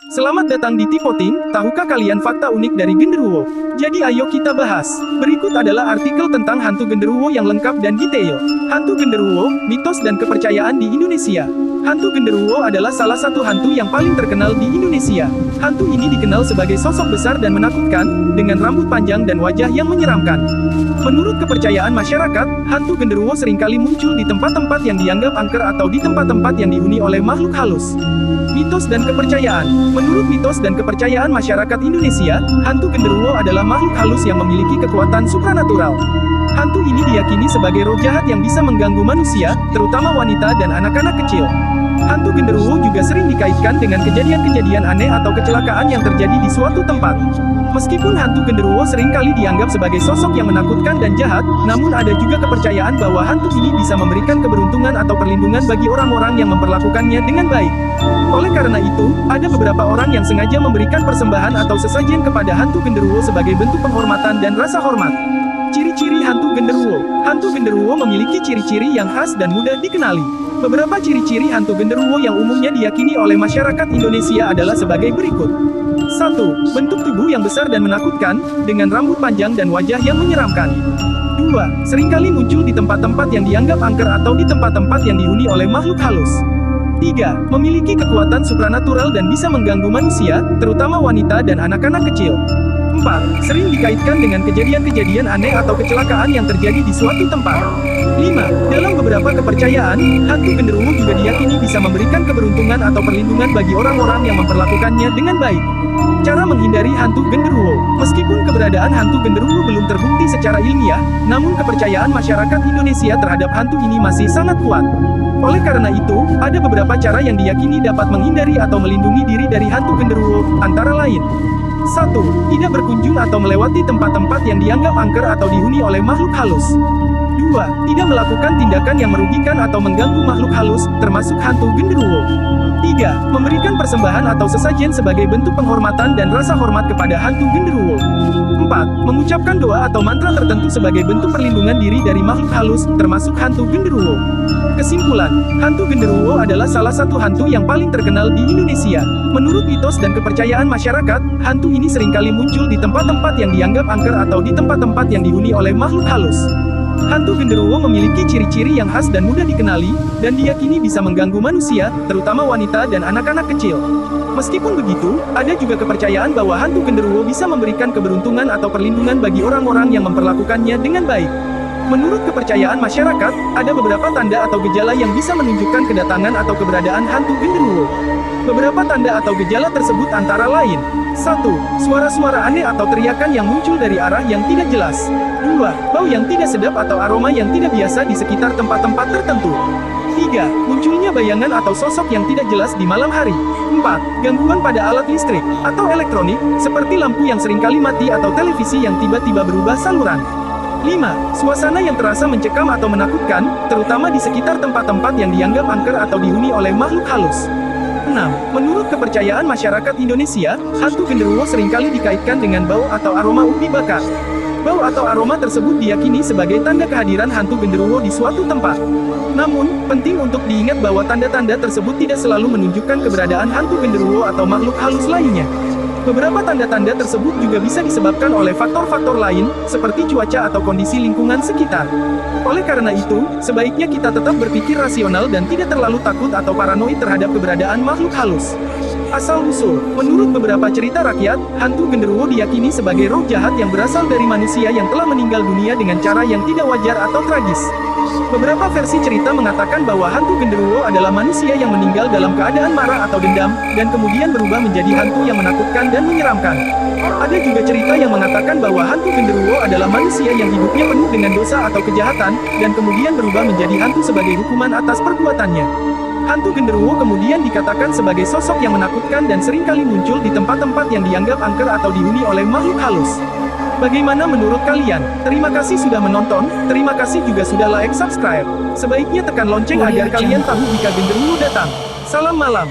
Selamat datang di Tipoting, tahukah kalian fakta unik dari genderuwo? Jadi ayo kita bahas. Berikut adalah artikel tentang hantu genderuwo yang lengkap dan detail. Hantu genderuwo, mitos dan kepercayaan di Indonesia. Hantu genderuwo adalah salah satu hantu yang paling terkenal di Indonesia. Hantu ini dikenal sebagai sosok besar dan menakutkan, dengan rambut panjang dan wajah yang menyeramkan. Menurut kepercayaan masyarakat, hantu genderuwo seringkali muncul di tempat-tempat yang dianggap angker atau di tempat-tempat yang dihuni oleh makhluk halus. Mitos dan kepercayaan. Menurut mitos dan kepercayaan masyarakat Indonesia, hantu genderuwo adalah makhluk halus yang memiliki kekuatan supranatural. Hantu ini diyakini sebagai roh jahat yang bisa mengganggu manusia, terutama wanita dan anak-anak kecil. Hantu genderuwo juga sering dikaitkan dengan kejadian-kejadian aneh atau kecelakaan yang terjadi di suatu tempat. Meskipun hantu genderuwo seringkali dianggap sebagai sosok yang menakutkan dan jahat, namun ada juga kepercayaan bahwa hantu ini bisa memberikan keberuntungan atau perlindungan bagi orang-orang yang memperlakukannya dengan baik. Oleh karena itu, ada beberapa orang yang sengaja memberikan persembahan atau sesajen kepada hantu genderuwo sebagai bentuk penghormatan dan rasa hormat. Ciri-ciri hantu genderuwo. Hantu genderuwo memiliki ciri-ciri yang khas dan mudah dikenali. Beberapa ciri-ciri hantu genderuwo yang umumnya diyakini oleh masyarakat Indonesia adalah sebagai berikut. 1. Bentuk tubuh yang besar dan menakutkan, dengan rambut panjang dan wajah yang menyeramkan. 2. Seringkali muncul di tempat-tempat yang dianggap angker atau di tempat-tempat yang dihuni oleh makhluk halus. 3. Memiliki kekuatan supranatural dan bisa mengganggu manusia, terutama wanita dan anak-anak kecil. 4. Sering dikaitkan dengan kejadian-kejadian aneh atau kecelakaan yang terjadi di suatu tempat. 5. Dalam beberapa kepercayaan, hantu genderuwo juga diyakini bisa memberikan keberuntungan atau perlindungan bagi orang-orang yang memperlakukannya dengan baik. Cara menghindari hantu genderuwo. Meskipun keberadaan hantu genderuwo belum terbukti secara ilmiah, namun kepercayaan masyarakat Indonesia terhadap hantu ini masih sangat kuat. Oleh karena itu, ada beberapa cara yang diyakini dapat menghindari atau melindungi diri dari hantu genderuwo, antara lain. 1. Tidak berkunjung atau melewati tempat-tempat yang dianggap angker atau dihuni oleh makhluk halus. 2. Tidak melakukan tindakan yang merugikan atau mengganggu makhluk halus, termasuk hantu genderuwo. 3. Memberikan persembahan atau sesajen sebagai bentuk penghormatan dan rasa hormat kepada hantu genderuwo. 4. Mengucapkan doa atau mantra tertentu sebagai bentuk perlindungan diri dari makhluk halus, termasuk hantu genderuwo. Kesimpulan, hantu genderuwo adalah salah satu hantu yang paling terkenal di Indonesia. Menurut mitos dan kepercayaan masyarakat, hantu ini seringkali muncul di tempat-tempat yang dianggap angker atau di tempat-tempat yang dihuni oleh makhluk halus. Hantu genderuwo memiliki ciri-ciri yang khas dan mudah dikenali, dan diyakini bisa mengganggu manusia, terutama wanita dan anak-anak kecil. Meskipun begitu, ada juga kepercayaan bahwa hantu genderuwo bisa memberikan keberuntungan atau perlindungan bagi orang-orang yang memperlakukannya dengan baik. Menurut kepercayaan masyarakat, ada beberapa tanda atau gejala yang bisa menunjukkan kedatangan atau keberadaan hantu genderuwo. Beberapa tanda atau gejala tersebut antara lain: 1. Suara-suara aneh atau teriakan yang muncul dari arah yang tidak jelas. 2. Bau yang tidak sedap atau aroma yang tidak biasa di sekitar tempat-tempat tertentu. 3. Munculnya bayangan atau sosok yang tidak jelas di malam hari. 4. Gangguan pada alat listrik atau elektronik, seperti lampu yang seringkali mati atau televisi yang tiba-tiba berubah saluran. 5. Suasana yang terasa mencekam atau menakutkan, terutama di sekitar tempat-tempat yang dianggap angker atau dihuni oleh makhluk halus. 6. Menurut kepercayaan masyarakat Indonesia, hantu genderuwo seringkali dikaitkan dengan bau atau aroma ubi bakar. Bau atau aroma tersebut diyakini sebagai tanda kehadiran hantu genderuwo di suatu tempat. Namun, penting untuk diingat bahwa tanda-tanda tersebut tidak selalu menunjukkan keberadaan hantu genderuwo atau makhluk halus lainnya. Beberapa tanda-tanda tersebut juga bisa disebabkan oleh faktor-faktor lain, seperti cuaca atau kondisi lingkungan sekitar. Oleh karena itu, sebaiknya kita tetap berpikir rasional dan tidak terlalu takut atau paranoid terhadap keberadaan makhluk halus. Asal-usul, menurut beberapa cerita rakyat, hantu genderuwo diyakini sebagai roh jahat yang berasal dari manusia yang telah meninggal dunia dengan cara yang tidak wajar atau tragis. Beberapa versi cerita mengatakan bahwa hantu genderuwo adalah manusia yang meninggal dalam keadaan marah atau dendam, dan kemudian berubah menjadi hantu yang menakutkan dan menyeramkan. Ada juga cerita yang mengatakan bahwa hantu genderuwo adalah manusia yang hidupnya penuh dengan dosa atau kejahatan, dan kemudian berubah menjadi hantu sebagai hukuman atas perbuatannya. Hantu genderuwo kemudian dikatakan sebagai sosok yang menakutkan dan seringkali muncul di tempat-tempat yang dianggap angker atau dihuni oleh makhluk halus. Bagaimana menurut kalian? Terima kasih sudah menonton, terima kasih juga sudah like subscribe. Sebaiknya tekan lonceng agar kalian tahu jika genderuwo datang. Salam malam.